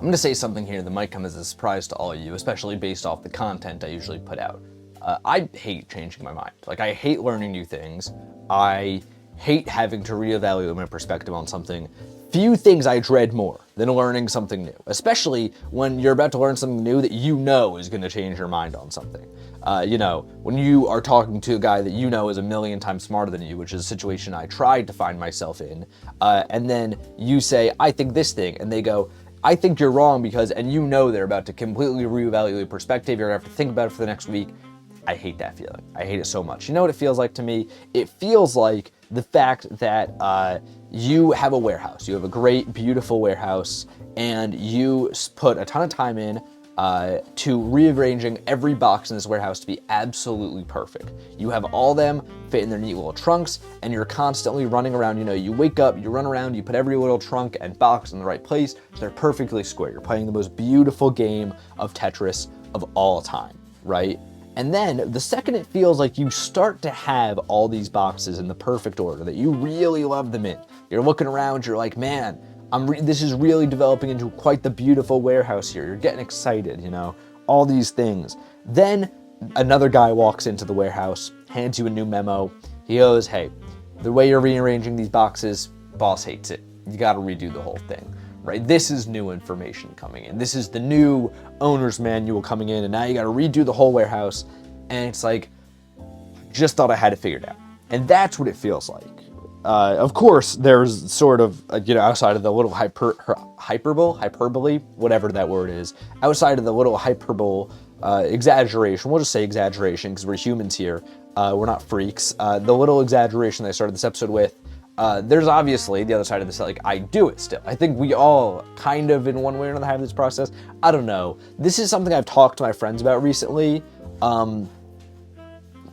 I'm going to say something here that might come as a surprise to all of you, especially based off the content I usually put out. I hate changing my mind. Like, I hate learning new things. I hate having to reevaluate my perspective on something. Few things I dread more than learning something new, especially when you're about to learn something new that you know is going to change your mind on something. When you are talking to a guy that you know is a million times smarter than you, which is a situation I tried to find myself in, and then you say, I think this thing, and they go, I think you're wrong because, and you know they're about to completely reevaluate perspective, you're going to have to think about it for the next week. I hate that feeling. I hate it so much. You know what it feels like to me? It feels like the fact that you have a warehouse. You have a great, beautiful warehouse, and you put a ton of time in to rearranging every box in this warehouse to be absolutely perfect. You have all them fit in their neat little trunks, and you're constantly running around. You know, you wake up, you run around, you put every little trunk and box in the right place, so they're perfectly square. You're playing the most beautiful game of Tetris of all time, right? And then the second it feels like you start to have all these boxes in the perfect order, that you really love them in, you're looking around, you're like, man, this is really developing into quite the beautiful warehouse here. You're getting excited, you know, all these things. Then another guy walks into the warehouse, hands you a new memo. He goes, hey, the way you're rearranging these boxes, boss hates it. You got to redo the whole thing. Right? This is new information coming in. This is the new owner's manual coming in, and now you got to redo the whole warehouse. And it's like, just thought I had it figured out. And that's what it feels like. Of course, there's sort of, outside of the little hyperbole, whatever that word is, outside of the little hyperbole, exaggeration, we'll just say exaggeration because we're humans here. We're not freaks. The little exaggeration that I started this episode with, there's obviously the other side of this, like, I do it still. I think we all kind of in one way or another have this process. I don't know. This is something I've talked to my friends about recently,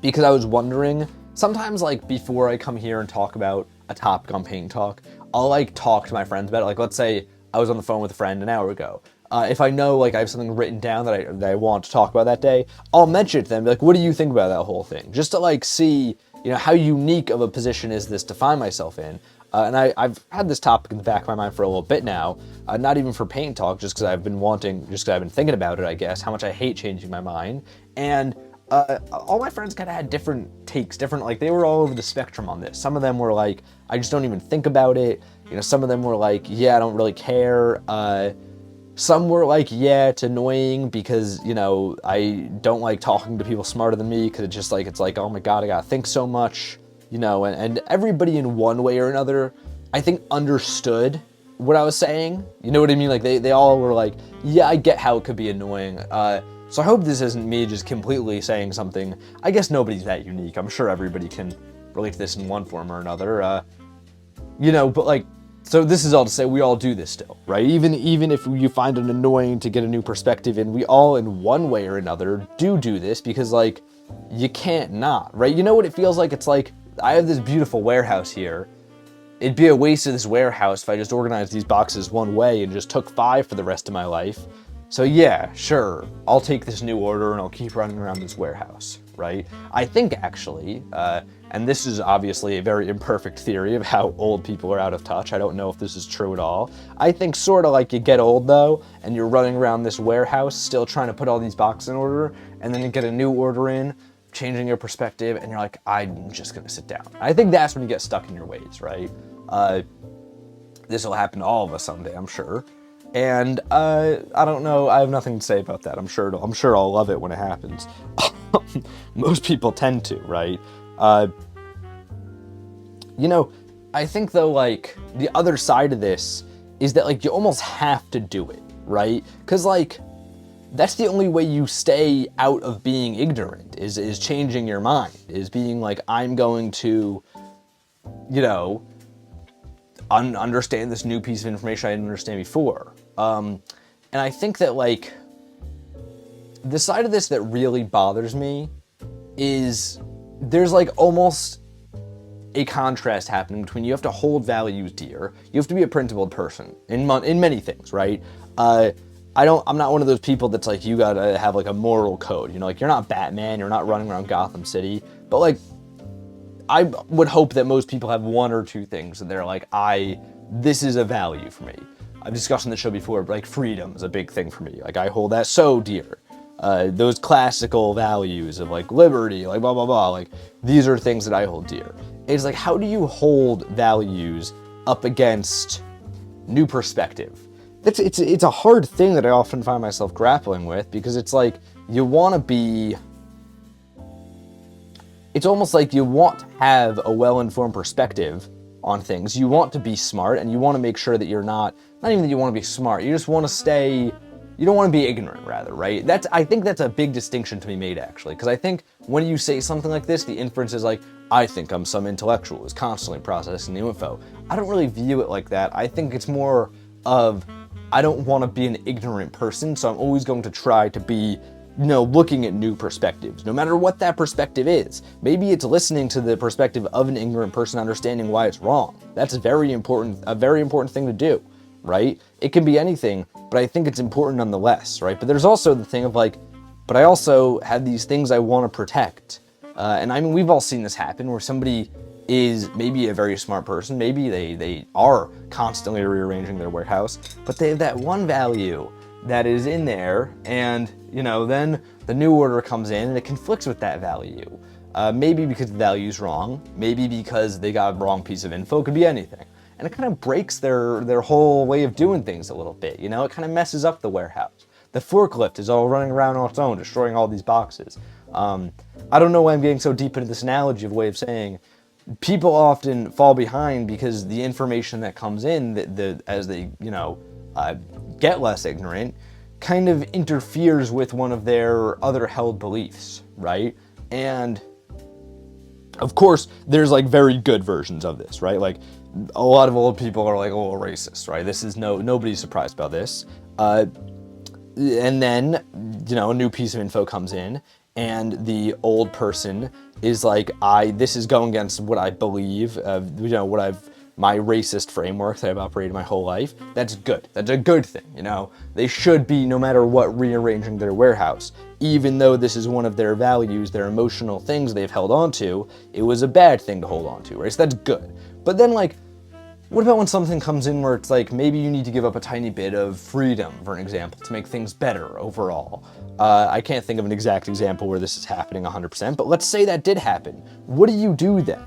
because I was wondering, sometimes like before I come here and talk about a topic on Paint Talk, I'll like talk to my friends about it. Like, let's say I was on the phone with a friend an hour ago. If I know like I have something written down that I want to talk about that day, I'll mention it to them, be like, what do you think about that whole thing? Just to like see, how unique of a position is this to find myself in? And I've had this topic in the back of my mind for a little bit now, not even for Paint Talk, just because I've been thinking about it, I guess, how much I hate changing my mind. And all my friends kind of had different takes, like they were all over the spectrum on this. Some of them were like, I just don't even think about it. Some of them were like, yeah, I don't really care. Some were like, yeah, it's annoying because, I don't like talking to people smarter than me because it's like, oh my God, I gotta think so much, and everybody in one way or another, I think understood what I was saying. You know what I mean? Like they all were like, yeah, I get how it could be annoying. So I hope this isn't me just completely saying something. I guess nobody's that unique. I'm sure everybody can relate to this in one form or another. But like, so this is all to say we all do this still, right? Even if you find it annoying to get a new perspective in, we all in one way or another do this because like, you can't not, right? You know what it feels like? It's like, I have this beautiful warehouse here. It'd be a waste of this warehouse if I just organized these boxes one way and just took 5 for the rest of my life. So yeah, sure, I'll take this new order and I'll keep running around this warehouse, right? I think actually, and this is obviously a very imperfect theory of how old people are out of touch. I don't know if this is true at all. I think sort of like you get old though, and you're running around this warehouse still trying to put all these boxes in order, and then you get a new order in, changing your perspective, and you're like, I'm just gonna sit down. I think that's when you get stuck in your ways, right? This will happen to all of us someday, I'm sure. And I don't know, I have nothing to say about that. I'm sure I'll love it when it happens. Most people tend to, right? I think though, like, the other side of this is that like you almost have to do it, right? Because like, that's the only way you stay out of being ignorant, is changing your mind, is being like, I'm going to, understand this new piece of information I didn't understand before. And I think that like, the side of this that really bothers me is there's like almost a contrast happening between you have to hold values dear, you have to be a principled person in many things, right? I'm not one of those people that's like, you gotta have like a moral code, like you're not Batman, you're not running around Gotham City, but like, I would hope that most people have one or two things that they're like, this is a value for me. I've discussed on the show before, but like freedom is a big thing for me. Like I hold that so dear. Those classical values of like liberty, like blah, blah, blah, like these are things that I hold dear. It's like, how do you hold values up against new perspective? It's a hard thing that I often find myself grappling with, because it's like, you want to be, it's almost like you want to have a well-informed perspective on things. You want to be smart, and you want to make sure that you're not even that you want to be smart, you just want to stay, you don't want to be ignorant, rather, right? I think that's a big distinction to be made, actually, because I think when you say something like this, the inference is like, I think I'm some intellectual who's constantly processing new info. I don't really view it like that. I think it's more of, I don't want to be an ignorant person, so I'm always going to try to be, looking at new perspectives, no matter what that perspective is. Maybe it's listening to the perspective of an ignorant person, understanding why it's wrong. That's a very important thing to do, right? It can be anything, but I think it's important nonetheless, right? But there's also the thing of like, but I also have these things I want to protect. And I mean, we've all seen this happen where somebody is maybe a very smart person, maybe they are constantly rearranging their warehouse, but they have that one value that is in there, and then the new order comes in and it conflicts with that value. Maybe because the value's wrong, maybe because they got a wrong piece of info, it could be anything. And it kind of breaks their whole way of doing things a little bit, it kind of messes up the warehouse. The forklift is all running around on its own, destroying all these boxes. I don't know why I'm getting so deep into this analogy of way of saying, people often fall behind because the information that comes in, as they, get less ignorant, kind of interferes with one of their other held beliefs, right? And of course, there's like very good versions of this, right? Like a lot of old people are like a little racist, right? This is nobody's surprised about this. And then, a new piece of info comes in, and the old person is like, this is going against what I believe, my racist framework that I've operated my whole life. That's good. That's a good thing, They should be, no matter what, rearranging their warehouse. Even though this is one of their values, their emotional things they've held on to, it was a bad thing to hold on to, right? So that's good. But then, like, what about when something comes in where it's like, maybe you need to give up a tiny bit of freedom, for an example, to make things better overall? I can't think of an exact example where this is happening 100%, but let's say that did happen. What do you do then,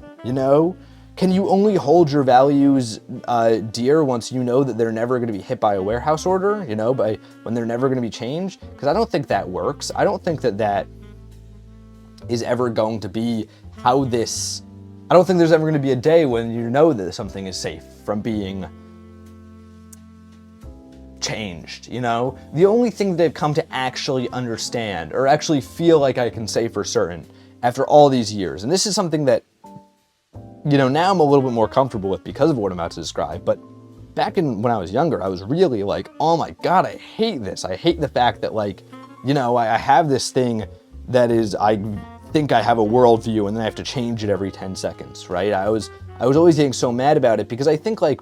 Can you only hold your values dear once you know that they're never going to be hit by a warehouse order, when they're never going to be changed? Because I don't think that works. I don't think that is ever going to be how this... I don't think there's ever going to be a day when you know that something is safe from being changed, The only thing that they've come to actually understand, or actually feel like I can say for certain, after all these years, and this is something that, now I'm a little bit more comfortable with because of what I'm about to describe, but back when I was younger, I was really like, oh my God, I hate this. I hate the fact that, like, I have this thing that is, I think I have a worldview, and then I have to change it every 10 seconds, right? I was always getting so mad about it, because I think, like,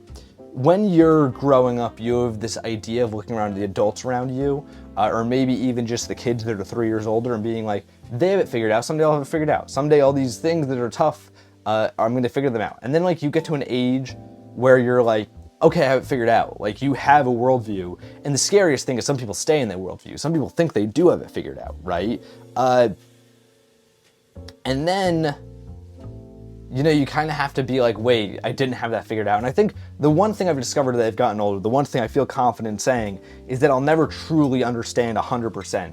when you're growing up, you have this idea of looking around at the adults around you, or maybe even just the kids that are 3 years older, and being like, they have it figured out, someday I'll have it figured out. Someday all these things that are tough, I'm going to figure them out. And then, like, you get to an age where you're like, okay, I have it figured out. Like, you have a worldview. And the scariest thing is some people stay in that worldview. Some people think they do have it figured out, right? And then, you kind of have to be like, wait, I didn't have that figured out. And I think the one thing I've discovered that I've gotten older, the one thing I feel confident saying, is that I'll never truly understand 100%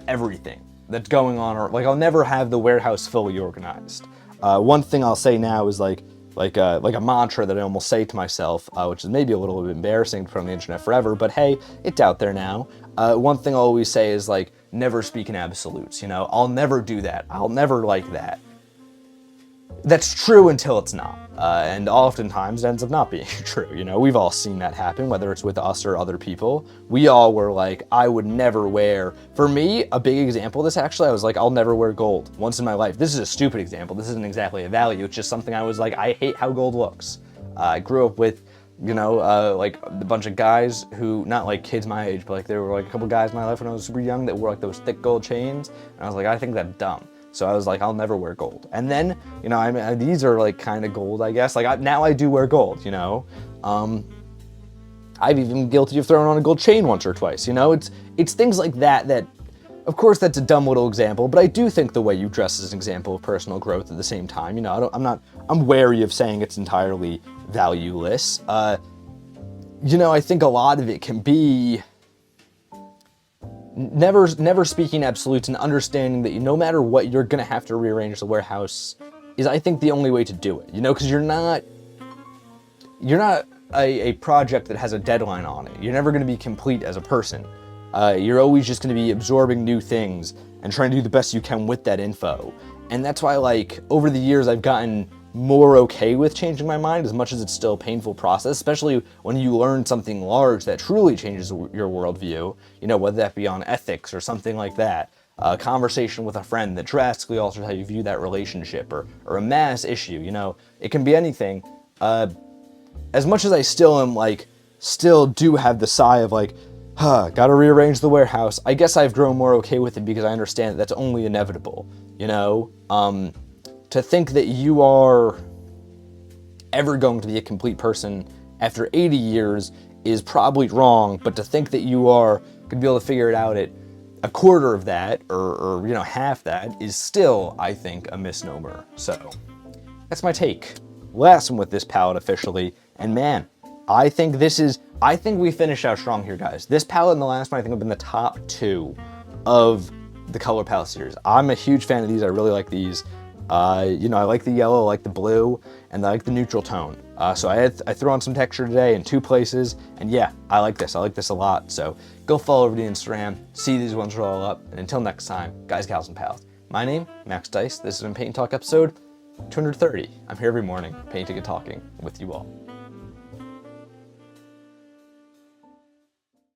everything that's going on. Or, like, I'll never have the warehouse fully organized. One thing I'll say now is like a mantra that I almost say to myself, which is maybe a little bit embarrassing to put on the internet forever, but hey, it's out there now. One thing I'll always say is, like, never speak in absolutes, I'll never do that. I'll never like that. That's true until it's not. And oftentimes it ends up not being true, We've all seen that happen, whether it's with us or other people. We all were like, I would never wear... For me, a big example of this, actually, I was like, I'll never wear gold once in my life. This is a stupid example. This isn't exactly a value. It's just something I was like, I hate how gold looks. I grew up with, like a bunch of guys who, not like kids my age, but like there were like a couple guys in my life when I was super young that wore like those thick gold chains. And I was like, I think that's dumb. So I was like, I'll never wear gold. And then, these are like kind of gold, I guess. Like now I do wear gold, I I've even been guilty of throwing on a gold chain once or twice, you know? It's things like that that, of course, that's a dumb little example, but I do think the way you dress is an example of personal growth at the same time. You know, I'm wary of saying it's entirely valueless. You know, I think a lot of it can be never speaking absolutes and understanding that no matter what, you're gonna have to rearrange the warehouse is, I think, the only way to do it. You know, because you're not a project that has a deadline on it. You're never gonna be complete as a person. You're always just going to be absorbing new things and trying to do the best you can with that info. And that's why, like, over the years, I've gotten more okay with changing my mind, as much as it's still a painful process, especially when you learn something large that truly changes your worldview, you know, whether that be on ethics or something like that, a conversation with a friend that drastically alters how you view that relationship, or a mass issue, you know, it can be anything. As much as I still do have the sigh of like, gotta rearrange the warehouse, I guess I've grown more okay with it because I understand that that's only inevitable, you know? To think that you are ever going to be a complete person after 80 years is probably wrong, but to think that you are going to be able to figure it out at a quarter of that, or you know, half that, is still, I think, a misnomer. So, that's my take. Last one with this palette officially, and man, I think we finished out strong here, guys. This palette and the last one, I think, have been the top two of the color palette series. I'm a huge fan of these. I really like these. You know, I like the yellow, I like the blue, and I like the neutral tone. So I threw on some texture today in 2 places, and yeah, I like this. I like this a lot. So go follow over to the Instagram, see these ones roll up, and until next time, guys, gals, and pals. My name, Max Dice. This has been Paint and Talk episode 230. I'm here every morning, painting and talking with you all.